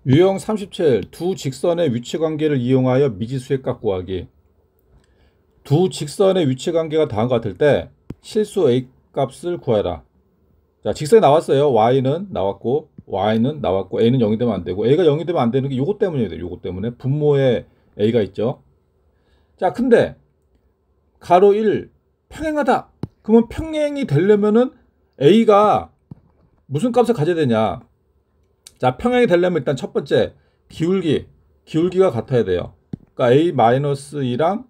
유형 37. 두 직선의 위치관계를 이용하여 미지수의 값 구하기. 두 직선의 위치관계가 다음과 같을 때 실수 A 값을 구해라. 자, 직선이 나왔어요. Y는 나왔고 Y는 나왔고 A는 0이 되면 안 되고 A가 0이 되면 안 되는 게 요거 때문이에요. 요거 때문에 분모에 A가 있죠. 자, 근데 가로 1 평행하다. 그러면 평행이 되려면은 A가 무슨 값을 가져야 되냐? 자, 평행이 되려면 일단 첫 번째 기울기가 같아야 돼요. 그러니까 A-2랑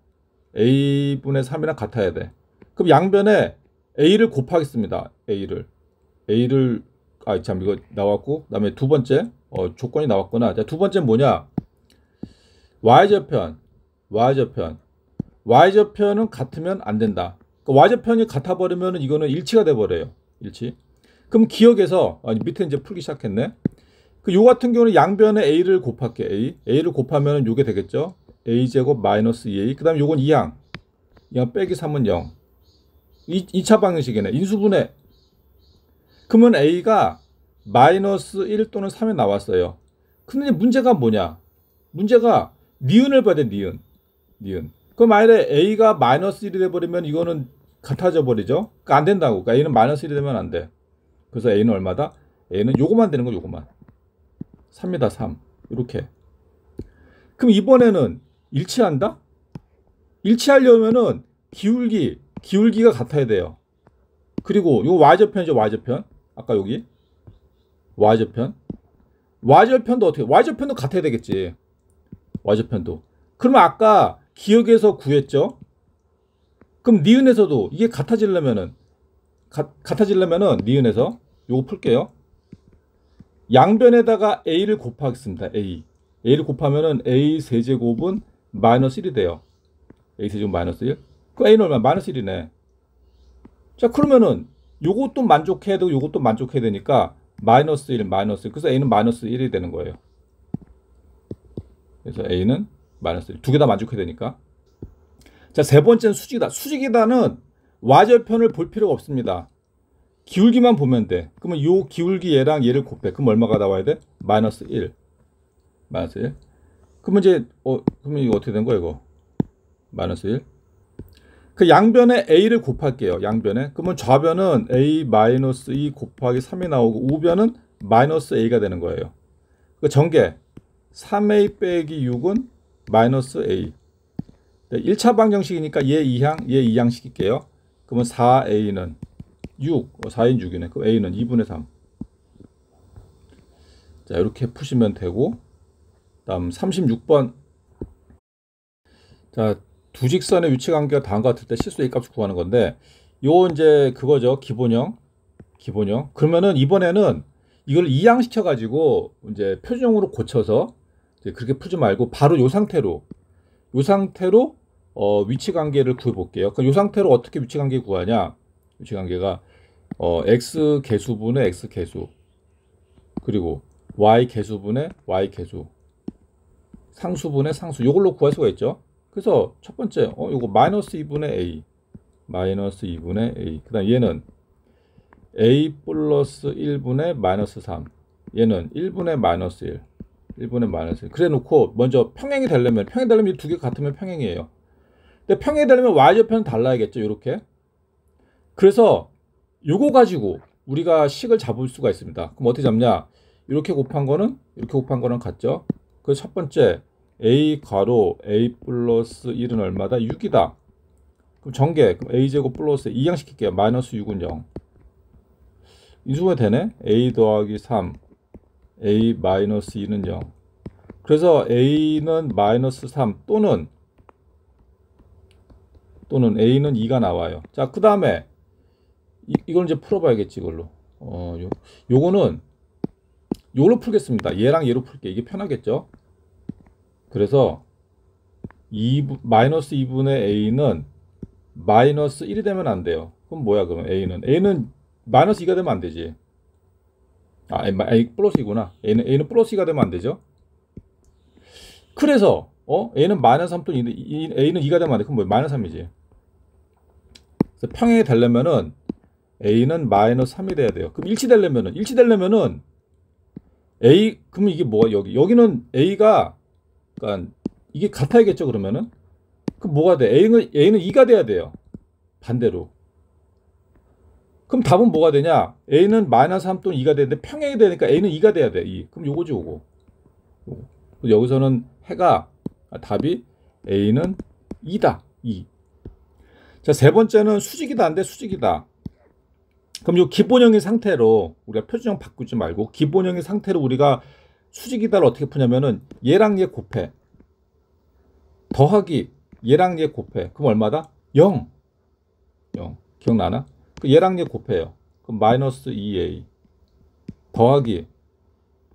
A분의 3이랑 같아야 돼. 그럼 양변에 A를 곱하겠습니다. A를 참 이거 나왔고 그다음에 두 번째 조건이 나왔구나. 자, 두 번째 뭐냐? Y절편은 같으면 안 된다. 그러니까 Y절편이 같아 버리면 이거는 일치가 돼 버려요. 일치. 그럼 기억에서 밑에 이제 풀기 시작했네. 요 같은 경우는 양변에 A를 곱할게. A를 곱하면 요게 되겠죠. A제곱 마이너스 2A. 그 다음에 요건 2항 빼기 3은 0. 2차 방정식이네. 인수분해. 그러면 A가 마이너스 1 또는 3에 나왔어요. 근데 문제가 뭐냐? 문제가 니은을 봐야 돼. 니은. 그럼 만약에 A가 마이너스 1이 돼버리면 이거는 같아져 버리죠. 그러니까 안 된다고. 그러니까 A는 마이너스 1이 되면 안 돼. 그래서 A는 얼마다? A는 요거만 되는 거 요거만. 3이다 3. 이렇게. 그럼 이번에는 일치한다? 일치하려면은 기울기가 같아야 돼요. 그리고 요 Y절편이죠. Y절편. 아까 여기 Y절편도 어떻게? Y절편도 같아야 되겠지. Y절편도. 그러면 아까 기억에서 구했죠. 그럼 니은에서도 이게 같아지려면은 니은에서 요거 풀게요. 양변에다가 A를 곱하겠습니다. A를 곱하면은 A 세제곱은 마이너스 1이 돼요. A 세제곱 마이너스 1. 그 A는 얼마? 마이너스 1이네. 자, 그러면은 요것도 만족해야 되고 요것도 만족해야 되니까 마이너스 1. 그래서 A는 마이너스 1이 되는 거예요. 그래서 A는 마이너스 1. 두 개 다 만족해야 되니까. 자, 세 번째는 수직이다는 Y절편을 볼 필요가 없습니다. 기울기만 보면 돼. 그러면 요 기울기 얘랑 얘를 곱해. 그럼 얼마가 나와야 돼? 마이너스 1. 그러면 이제 그러면 이거 어떻게 된 거야 이거? 마이너스 1. 그 양변에 A를 곱할게요. 양변에. 그러면 좌변은 A-2 곱하기 3이 나오고 우변은 마이너스 A가 되는 거예요. 그 전개 3A 빼기 6은 마이너스 A. 1차 방정식이니까 얘 2항 시킬게요. 그러면 4A는 4인 6이네. 그럼 A는 2분의 3. 자, 이렇게 푸시면 되고, 다음 36번. 자, 두 직선의 위치 관계가 다음과 같을 때 실수 A 값을 구하는 건데, 요 이제 그거죠. 기본형. 그러면은 이번에는 이걸 2항 시켜가지고 이제 표준형으로 고쳐서 이제 그렇게 풀지 말고 바로 요 상태로 위치 관계를 구해 볼게요. 그럼 요 상태로 어떻게 위치 관계 구하냐? 위치 관계가 x 개수분의 x 개수 그리고 y 개수분의 y 개수 상수분의 상수 요걸로 구할 수가 있죠. 그래서 첫 번째 요거 마이너스 2분의 a 그 다음 얘는 a 플러스 1분의 마이너스 3 얘는 1분의 마이너스 1 그래 놓고 먼저 평행이 되려면 이 두 개 같으면 평행이에요. 근데 평행이 되려면 y절편은 달라야겠죠. 요렇게. 그래서 요거 가지고 우리가 식을 잡을 수가 있습니다. 그럼 어떻게 잡냐? 이렇게 곱한 거는 같죠? 그래서 첫 번째 a 괄호 a 플러스 1은 얼마다? 6이다. 그럼 전개 그럼 a제곱 플러스 2항 시킬게요. 마이너스 6은 0. 인수분해 되네? a 더하기 3 a 마이너스 2는 0. 그래서 a는 마이너스 3 또는 a는 2가 나와요. 자, 그 다음에 이걸 이제 풀어봐야겠지, 이걸로. 요거는 요걸로 풀겠습니다. 얘랑 얘로 풀게. 이게 편하겠죠? 그래서 마이너스 2분의 a는 마이너스 1이 되면 안 돼요. 그럼 뭐야, 그러면 a는 마이너스 2가 되면 안 되지. A 플러스 2구나. a는 플러스 2가 되면 안 되죠. 그래서 a는 마이너스 3 또는 a는 2가 되면 안 돼. 그럼 뭐야, 마이너스 3이지. 그래서 평행이 되려면은 a는 마이너스 3이 돼야 돼요. 그럼 일치되려면은 A, 그러면 이게 뭐가 여기는 A가, 그러니까 이게 같아야겠죠, 그러면은? 그럼 뭐가 돼? A는 2가 돼야 돼요. 반대로. 그럼 답은 뭐가 되냐? A는 마이너스 3 또는 2가 되는데 평행이 되니까 A는 2가 돼야 돼. 2. 그럼 요거지, 요거. 요거. 여기서는 해가, 답이 A는 2다. 2. 자, 세 번째는 수직이다. 안 돼, 수직이다. 그럼 요 기본형의 상태로 우리가 표준형 바꾸지 말고 기본형의 상태로 우리가 수직이다를 어떻게 푸냐면은 얘랑 얘 곱해. 더하기 얘랑 얘 곱해. 그럼 얼마다? 0. 0. 기억나나? 얘랑 얘 곱해요. 그럼 마이너스 2a 더하기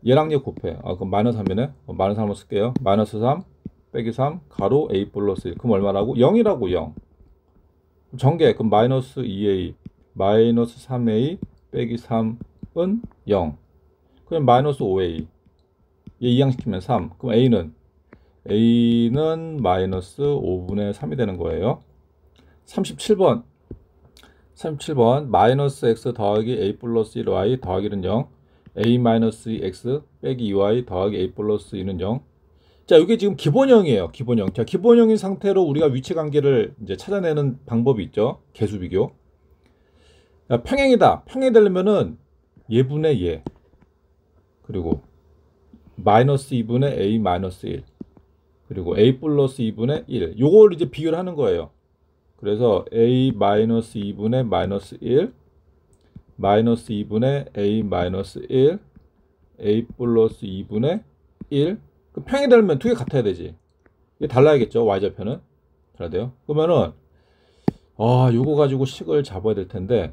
얘랑 얘 곱해. 그럼 마이너스 3이네. 마이너스 3을 쓸게요. 마이너스 3 빼기 3 가로 a 플러스 1. 그럼 얼마라고? 0이라고 0. 전개. 그럼 마이너스 2a 마이너스 3a 빼기 3은 0. 그럼 마이너스 5a. 얘 이항시키면 3. 그럼 A는 마이너스 5분의 3이 되는 거예요. 37번 마이너스 x 더하기 a 플러스 1y 더하기는 0. a 마이너스 2x 빼기 2y 더하기 a 플러스 2는 0. 자, 이게 지금 기본형이에요. 기본형. 자, 기본형인 상태로 우리가 위치관계를 이제 찾아내는 방법이 있죠. 개수비교. 야, 평행이다. 평행이 되려면은 얘분의 얘 그리고 마이너스 2분의 a 마이너스 1 그리고 a 플러스 2분의 1 요걸 이제 비교를 하는 거예요. 그래서 a 마이너스 2분의 마이너스 1 마이너스 2분의 a 마이너스 1 a 플러스 2분의 1 평행이 되려면 두 개 같아야 되지. 이게 달라야겠죠. y좌표는 달라야 돼요. 그러면은 요거 가지고 식을 잡아야 될 텐데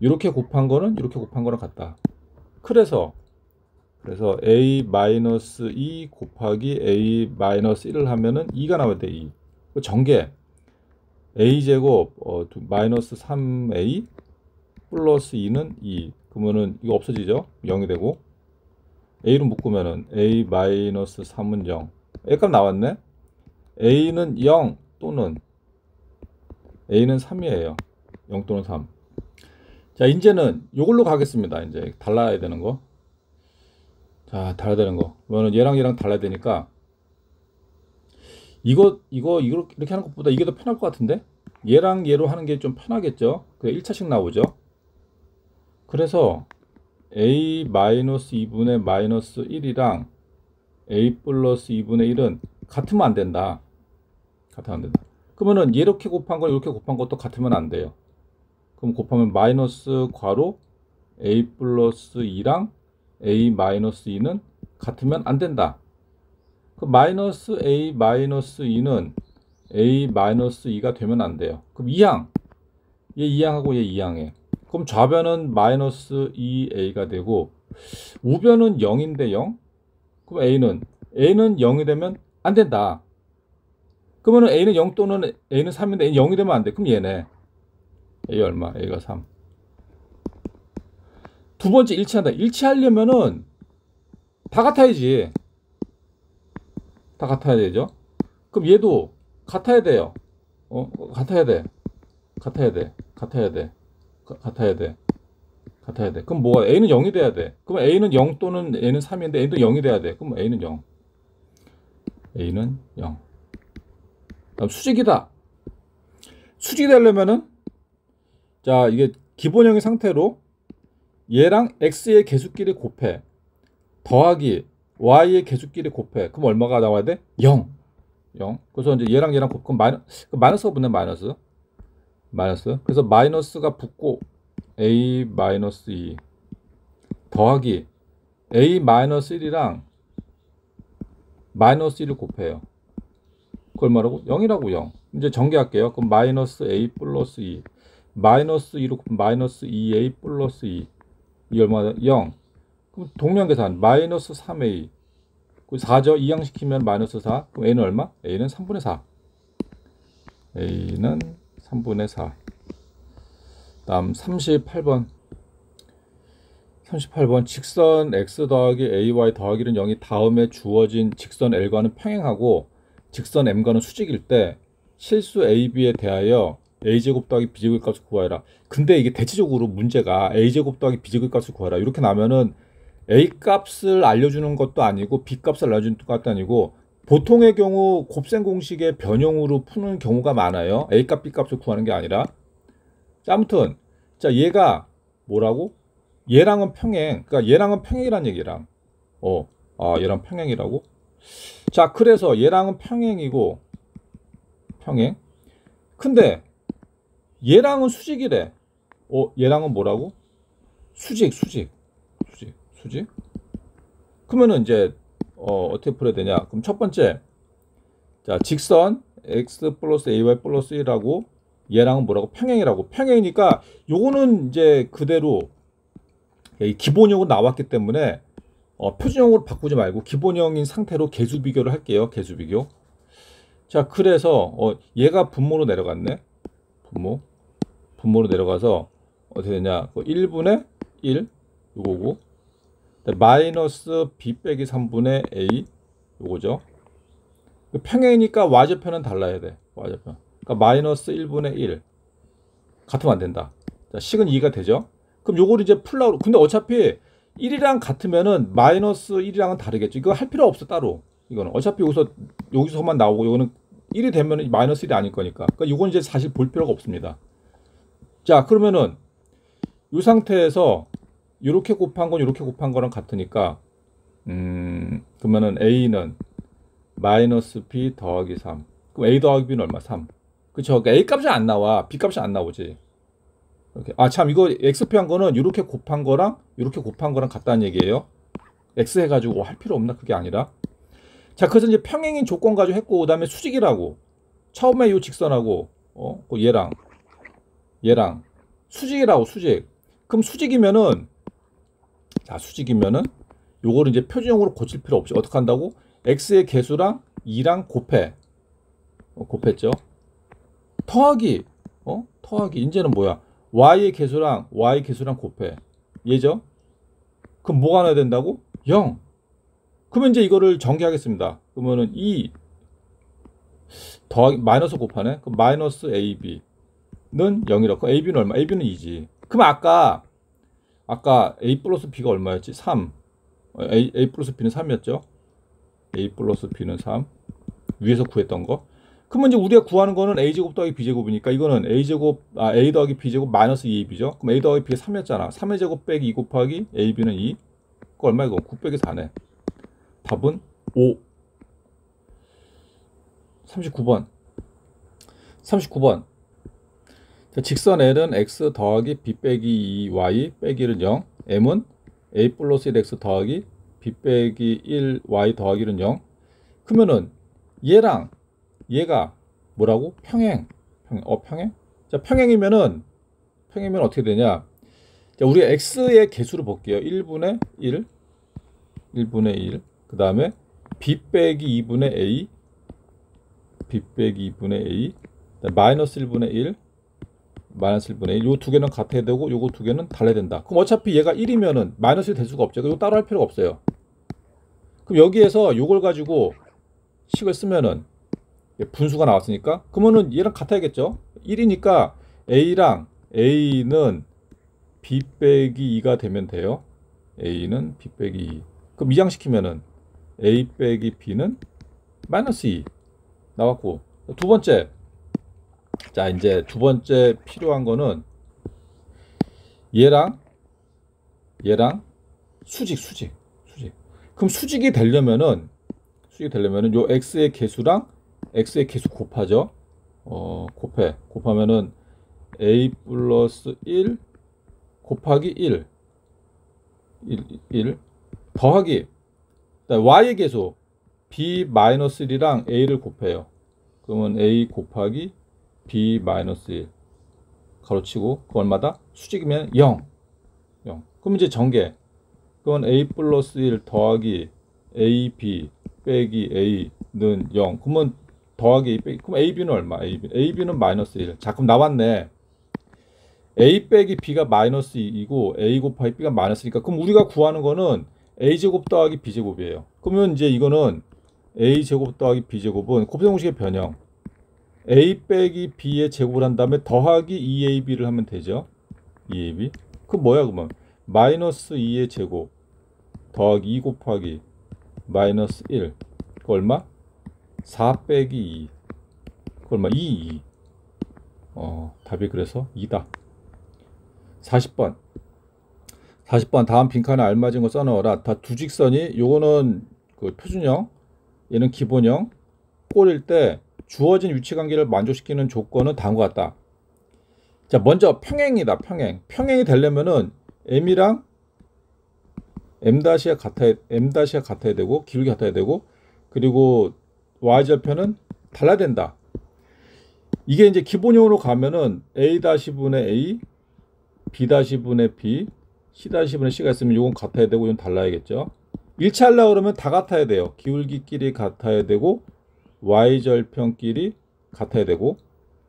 이렇게 곱한 거는 이렇게 곱한 거랑 같다. 그래서 a-2 곱하기 a-1을 하면은 2가 나와야 돼. 2. 전개 a제곱 마이너스 3a 플러스 2는 2. 그러면은 이거 없어지죠. 0이 되고 a로 묶으면은 a-3은 0. a값 나왔네. a는 0 또는 a는 3이에요. 0 또는 3. 자, 이제는 이걸로 가겠습니다. 이제 달라야 되는 거. 자, 달라야 되는 거. 그러면 얘랑 달라야 되니까 이거 이렇게 하는 것보다 이게 더 편할 것 같은데? 얘랑 얘로 하는 게 좀 편하겠죠? 그래 1차씩 나오죠. 그래서 a-2분의 마이너스 1이랑 a 플러스 2분의 1은 같으면 안 된다. 같으면 안 된다. 그러면은 이렇게 곱한 거 이렇게 곱한 것도 같으면 안 돼요. 그럼 곱하면 마이너스 괄호 a 플러스 2랑 a 마이너스 2는 같으면 안 된다. 그 마이너스 a 마이너스 2는 a 마이너스 2가 되면 안 돼요. 그럼 2항 얘 2항하고 얘 2항해. 그럼 좌변은 마이너스 2a가 되고 우변은 0인데 0. 그럼 a는 0이 되면 안 된다. 그러면 a는 0 또는 a는 3인데 a는 0이 되면 안 돼. 그럼 얘네 a 얼마? a가 3. 두 번째 일치한다. 일치하려면은 다 같아야지. 다 같아야 되죠. 그럼 얘도 같아야 돼요. 같아야 돼. 같아야 돼. 같아야 돼. 같아야 돼. 같아야 돼. 그럼 뭐가 a는 0이 돼야 돼. 그럼 a는 0 또는 a는 3인데 a도 0이 돼야 돼. 그럼 a는 0. a는 0. 그럼 수직이다. 수직이 되려면은 자, 이게 기본형의 상태로 얘랑 x의 개수끼리 곱해. 더하기 y의 개수끼리 곱해. 그럼 얼마가 나와야 돼? 0. 0. 그래서 이제 얘랑 곱하면 마이너스가 붙네. 마이너스. 그래서 마이너스가 붙고 a 마이너스 2 더하기 a 마이너스 1이랑 마이너스 1을 곱해요. 그 얼마라고? 0이라고 0. 이제 전개할게요. 그럼 마이너스 a 플러스 2 마이너스 2로 곱하면 마이너스 2a 플러스 2 이 얼마다? 0. 그럼 동면계산 마이너스 3a 4죠. 이항시키면 마이너스 4. 그럼 a는 얼마? a는 3분의 4. a는 3분의 4. 다음 38번 직선 x 더하기 ay 더하기는 0이 다음에 주어진 직선 l과는 평행하고 직선 m과는 수직일 때 실수 ab에 대하여 a제곱 더하기 b제곱 값을 구하라. 근데 이게 대체적으로 문제가 a제곱 더하기 b제곱 값을 구하라 이렇게 나면은 A 값을 알려주는 것도 아니고 B 값을 알려주는 것도 아니고 보통의 경우 곱셈 공식의 변형으로 푸는 경우가 많아요. A 값, B 값을 구하는 게 아니라. 자, 아무튼 자 얘가 뭐라고? 얘랑은 평행. 그러니까 얘랑은 평행이란 얘기랑 얘랑 평행이라고? 자, 그래서 얘랑은 평행이고 평행. 근데 얘랑은 수직이래. 얘랑은 뭐라고? 수직. 그러면은 이제 어떻게 풀어야 되냐? 그럼 첫 번째, 자 직선 x 플러스 ay 플러스 1하고 얘랑은 뭐라고? 평행이라고. 평행이니까 요거는 이제 그대로 기본형으로 나왔기 때문에 표준형으로 바꾸지 말고 기본형인 상태로 개수 비교를 할게요. 개수 비교. 자, 그래서 얘가 분모로 내려갔네. 분모로 내려가서 어떻게 되냐? 1분의 1 요거고 마이너스 b 빼기 3분의 a 요거죠. 평행이니까 y좌표는 달라야 돼. y좌표. 그러니까 마이너스 1분의 1 같으면 안 된다. 자, 식은 2가 되죠. 그럼 요거를 이제 풀라고. 근데 어차피 1이랑 같으면은 마이너스 1이랑은 다르겠죠. 이거 할 필요 없어 따로. 이거는 어차피 여기서만 나오고 이거는 1이 되면 마이너스 1이 아닐 거니까. 그러니까 이건 이제 사실 볼 필요가 없습니다. 자, 그러면은 이 상태에서 이렇게 곱한 건 이렇게 곱한 거랑 같으니까 그러면은 a는 마이너스 b 더하기 3. 그럼 a 더하기 b는 얼마? 3. 그쵸? 그러니까 a 값이 안 나와. b 값이 안 나오지. 이렇게. 아, 참, 이거 x표한 거는 이렇게 곱한 거랑 이렇게 곱한 거랑 같다는 얘기예요. x 해가지고 할 필요 없나? 그게 아니라. 자, 그래서 이제 평행인 조건 가지고 했고, 그 다음에 수직이라고. 처음에 요 직선하고, 얘랑 수직이라고, 수직. 그럼 수직이면은, 자, 수직이면은 요거를 이제 표준형으로 고칠 필요 없이 어떻게 한다고? x의 개수랑 2랑 곱해. 곱했죠. 더하기. 더하기. 이제는 뭐야? y의 개수랑 곱해. 얘죠? 그럼 뭐가 나야 된다고? 0. 그러면 이제 이거를 전개하겠습니다. 그러면은 2 더하기 마이너스 곱하네. 그럼 마이너스 ab는 0이라고. ab는 얼마? ab는 2지. 그럼 아까 a 플러스 b가 얼마였지? 3. a 플러스 b는 3이었죠? a 플러스 b는 3. 위에서 구했던 거. 그러면 이제 우리가 구하는 거는 a제곱 더하기 b제곱이니까 이거는 a 더하기 b제곱 마이너스 2ab죠. 그럼 a 더하기 b가 3이었잖아. 3의 제곱 빼기 2 곱하기 ab는 2. 그거 얼마 이거? 9 빼기 4네. 답은 5. 39번. 자, 직선 L은 x 더하기 b 빼기 2y 빼기는 0. M은 a 플러스 1x 더하기 b 빼기 1y 더하기는 0. 그러면은 얘랑 얘가 뭐라고? 평행. 평행? 자, 평행이면 어떻게 되냐? 자, 우리 x의 개수를 볼게요. 1분의 1. 그 다음에 b 빼기 2분의 a. 마이너스 1분의 1. 요 두 개는 같아야 되고 요거 두 개는 달라야 된다. 그럼 어차피 얘가 1이면은 마이너스 1 될 수가 없죠. 이거 따로 할 필요가 없어요. 그럼 여기에서 요걸 가지고 식을 쓰면은 분수가 나왔으니까 그러면은 얘랑 같아야겠죠. 1이니까 a는 b 빼기 2가 되면 돼요. a는 b 빼기 2. 그럼 이항시키면은 a 빼기 b는 마이너스 2 나왔고, 두 번째. 자, 이제 두 번째 필요한 거는 얘랑 수직. 그럼 수직이 되려면은 요 x의 개수랑 x의 개수 곱하죠. 곱하면은 a 플러스 1 곱하기 1 더하기 y의 개수 b 마이너스 1이랑 a를 곱해요. 그러면 a 곱하기 b 마이너스 1 가로치고 그 얼마다? 수직이면 0. 그럼 이제 전개. 그건 a 플러스 1 더하기 ab 빼기 a는 0. 그러면 더하기 a 빼기. 그럼 ab는 얼마? ab는 마이너스 1. 자, 그럼 나왔네. a 빼기 b가 마이너스 2이고 a 곱하기 b가 마이너스니까 그럼 우리가 구하는 거는 a제곱 더하기 b제곱이에요. 그러면 이제 이거는 a제곱 더하기 b제곱은 곱셈공식의 변형. a 빼기 b의 제곱을 한 다음에 더하기 2ab를 하면 되죠. 2ab. 그럼 뭐야 그러면? 마이너스 2의 제곱 더하기 2 곱하기 마이너스 1. 그 얼마? 4 빼기 2. 그 얼마? 2. 답이 그래서 2다. 40번. 40번 다음 빈칸에 알맞은 거 써넣어라. 다 두 직선이 요거는 그 표준형, 얘는 기본형. 꼴일 때 주어진 위치관계를 만족시키는 조건은 다음과 같다. 자, 먼저 평행이다. 평행이 되려면은 m이랑 m-가 같아야 되고 기울기 같아야 되고, 그리고 y절편은 달라야 된다. 이게 이제 기본형으로 가면은 a-분의 a, b-분의 b, c-분의 c가 있으면 이건 같아야 되고 이건 달라야겠죠. 일치 하려고 그러면 다 같아야 돼요. 기울기끼리 같아야 되고 y절편끼리 같아야 되고,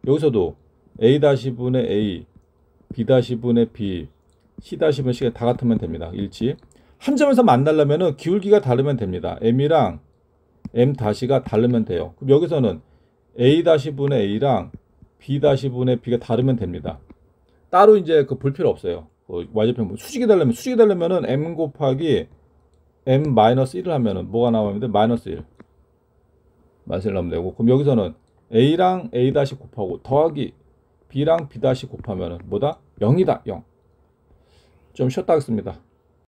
여기서도 a-분의 a, b-분의 b, c-분의 c가 다 같으면 됩니다. 일치. 한 점에서 만나려면은 기울기가 다르면 됩니다. m이랑 m-가 다르면 돼요. 그럼 여기서는 a-분의 a랑 b-분의 b가 다르면 됩니다. 따로 이제 그 볼 필요 없어요. y절편 수직이 되려면은 m 곱하기 m-1을 하면은 뭐가 나오는데 마이너스 1. 마이너스 1 나오면 되고, 그럼 여기서는 a랑 a- 곱하고 더하기 b랑 b- 곱하면은 뭐다? 0이다. 0. 좀 쉬었다 하겠습니다.